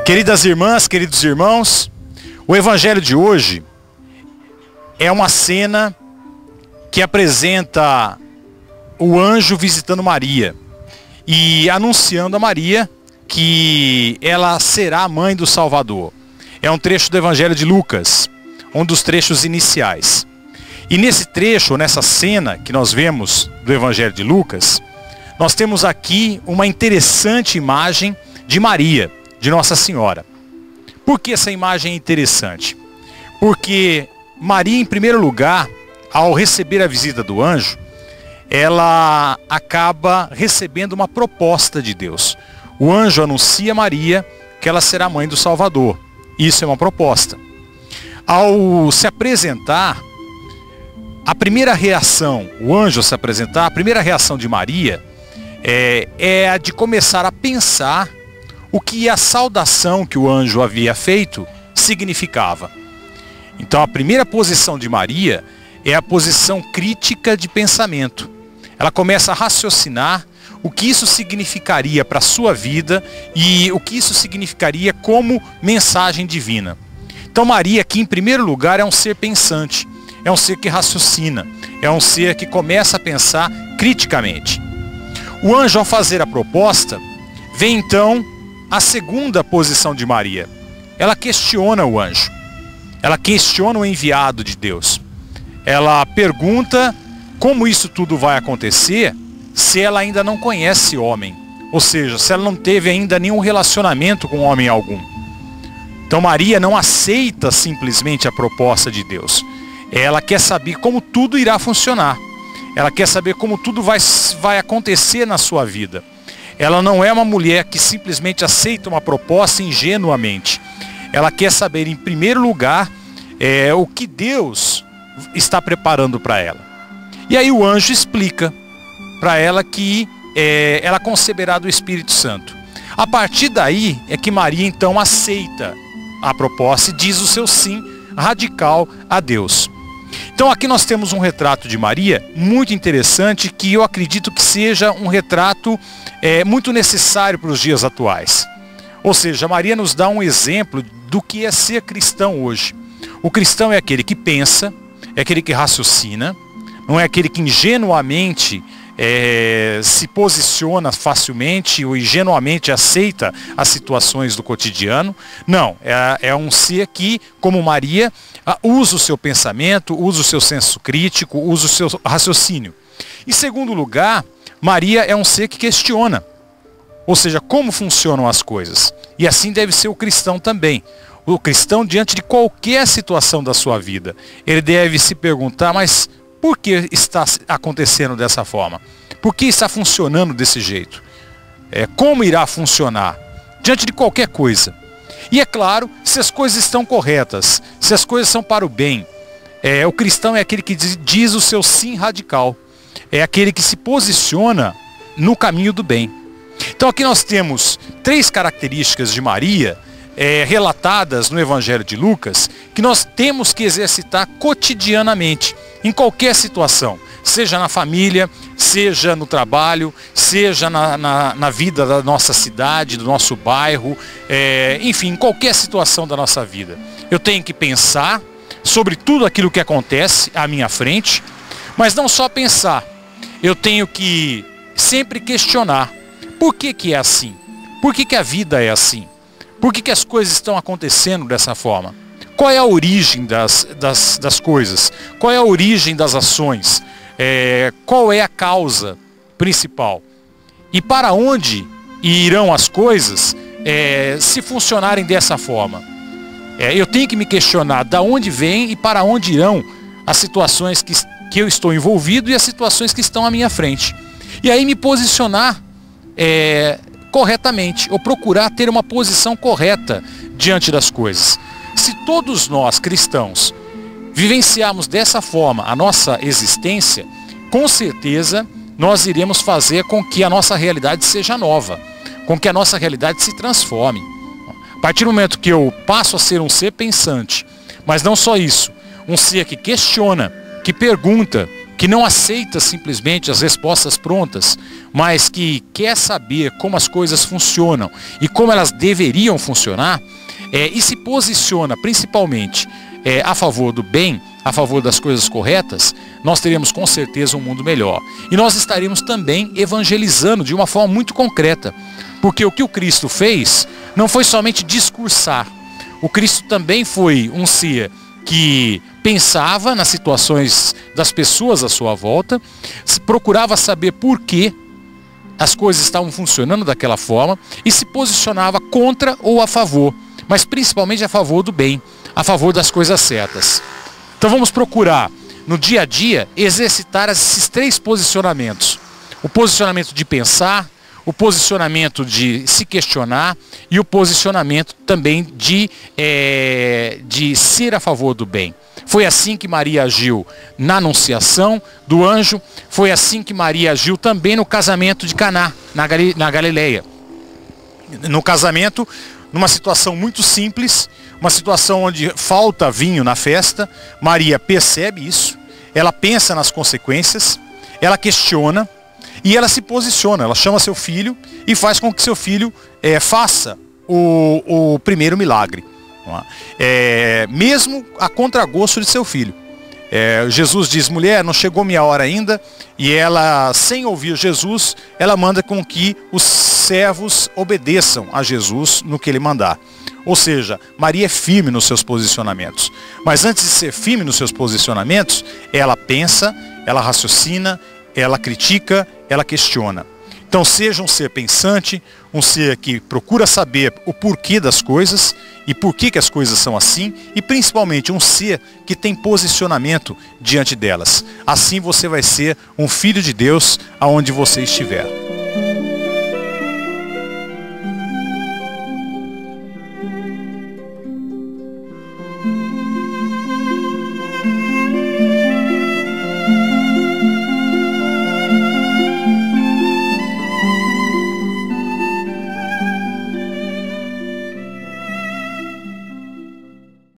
Queridas irmãs, queridos irmãos, o evangelho de hoje é uma cena que apresenta o anjo visitando Maria e anunciando a Maria que ela será a mãe do Salvador. É um trecho do evangelho de Lucas, um dos trechos iniciais. E nesse trecho, nessa cena que nós vemos do evangelho de Lucas, nós temos aqui uma interessante imagem de Maria, de Nossa Senhora. Por que essa imagem é interessante? Porque Maria, em primeiro lugar, ao receber a visita do anjo, ela acaba recebendo uma proposta de Deus. O anjo anuncia a Maria que ela será mãe do Salvador. Isso é uma proposta. Ao se apresentar, a primeira reação, o anjo se apresentar, a primeira reação de Maria é a de começar a pensar o que a saudação que o anjo havia feito significava. Então a primeira posição de Maria é a posição crítica de pensamento. Ela começa a raciocinar o que isso significaria para a sua vida e o que isso significaria como mensagem divina. Então Maria aqui, em primeiro lugar, é um ser pensante, é um ser que raciocina, é um ser que começa a pensar criticamente. O anjo, ao fazer a proposta, vem então a segunda posição de Maria. Ela questiona o anjo. Ela questiona o enviado de Deus. Ela pergunta como isso tudo vai acontecer se ela ainda não conhece homem. Ou seja, se ela não teve ainda nenhum relacionamento com homem algum. Então Maria não aceita simplesmente a proposta de Deus. Ela quer saber como tudo irá funcionar. Ela quer saber como tudo vai acontecer na sua vida. Ela não é uma mulher que simplesmente aceita uma proposta ingenuamente. Ela quer saber, em primeiro lugar, o que Deus está preparando para ela. E aí o anjo explica para ela que ela conceberá do Espírito Santo. A partir daí é que Maria então aceita a proposta e diz o seu sim radical a Deus. Então aqui nós temos um retrato de Maria muito interessante, que eu acredito que seja um retrato muito necessário para os dias atuais. Ou seja, Maria nos dá um exemplo do que é ser cristão hoje. O cristão é aquele que pensa, é aquele que raciocina, não é aquele que ingenuamente se posiciona facilmente ou ingenuamente aceita as situações do cotidiano. Não, é um ser que, como Maria, usa o seu pensamento, usa o seu senso crítico, usa o seu raciocínio. Em segundo lugar, Maria é um ser que questiona, ou seja, como funcionam as coisas. E assim deve ser o cristão também. O cristão, diante de qualquer situação da sua vida, ele deve se perguntar, mas por que está acontecendo dessa forma? Por que está funcionando desse jeito? Como irá funcionar? Diante de qualquer coisa. E é claro, se as coisas estão corretas, se as coisas são para o bem, o cristão é aquele que diz o seu sim radical. É aquele que se posiciona no caminho do bem. Então aqui nós temos 3 características de Maria relatadas no Evangelho de Lucas, que nós temos que exercitar cotidianamente, em qualquer situação, seja na família, seja no trabalho, seja na vida da nossa cidade, do nosso bairro, enfim, em qualquer situação da nossa vida. Eu tenho que pensar sobre tudo aquilo que acontece à minha frente, mas não só pensar, eu tenho que sempre questionar. Por que é assim? Por que a vida é assim? Por que as coisas estão acontecendo dessa forma? Qual é a origem das coisas? Qual é a origem das ações? Qual é a causa principal? E para onde irão as coisas se funcionarem dessa forma? Eu tenho que me questionar de onde vem e para onde irão as situações que eu estou envolvido e as situações que estão à minha frente. E aí me posicionar corretamente, ou procurar ter uma posição correta diante das coisas. Se todos nós cristãos vivenciarmos dessa forma a nossa existência, com certeza nós iremos fazer com que a nossa realidade seja nova, com que a nossa realidade se transforme. A partir do momento que eu passo a ser um ser pensante, mas não só isso, um ser que questiona, que pergunta, que não aceita simplesmente as respostas prontas, mas que quer saber como as coisas funcionam e como elas deveriam funcionar, e se posiciona principalmente a favor do bem, a favor das coisas corretas, nós teremos com certeza um mundo melhor. E nós estaremos também evangelizando de uma forma muito concreta, porque o que o Cristo fez não foi somente discursar. O Cristo também foi um ser que pensava nas situações das pessoas à sua volta, procurava saber por que as coisas estavam funcionando daquela forma e se posicionava contra ou a favor, mas principalmente a favor do bem, a favor das coisas certas. Então vamos procurar, no dia a dia, exercitar esses 3 posicionamentos. O posicionamento de pensar, o posicionamento de se questionar e o posicionamento também de ser a favor do bem. Foi assim que Maria agiu na anunciação do anjo, foi assim que Maria agiu também no casamento de Caná, na Galileia. No casamento, numa situação muito simples, uma situação onde falta vinho na festa, Maria percebe isso, ela pensa nas consequências, ela questiona e ela se posiciona, ela chama seu filho e faz com que seu filho faça o primeiro milagre. Mesmo a contragosto de seu filho. Jesus diz: mulher, não chegou minha hora ainda, e ela, sem ouvir Jesus, ela manda com que os servos obedeçam a Jesus no que ele mandar. Ou seja, Maria é firme nos seus posicionamentos. Mas antes de ser firme nos seus posicionamentos, ela pensa, ela raciocina, ela critica, ela questiona. Então seja um ser pensante, um ser que procura saber o porquê das coisas e por que as coisas são assim, e principalmente um ser que tem posicionamento diante delas. Assim você vai ser um filho de Deus aonde você estiver.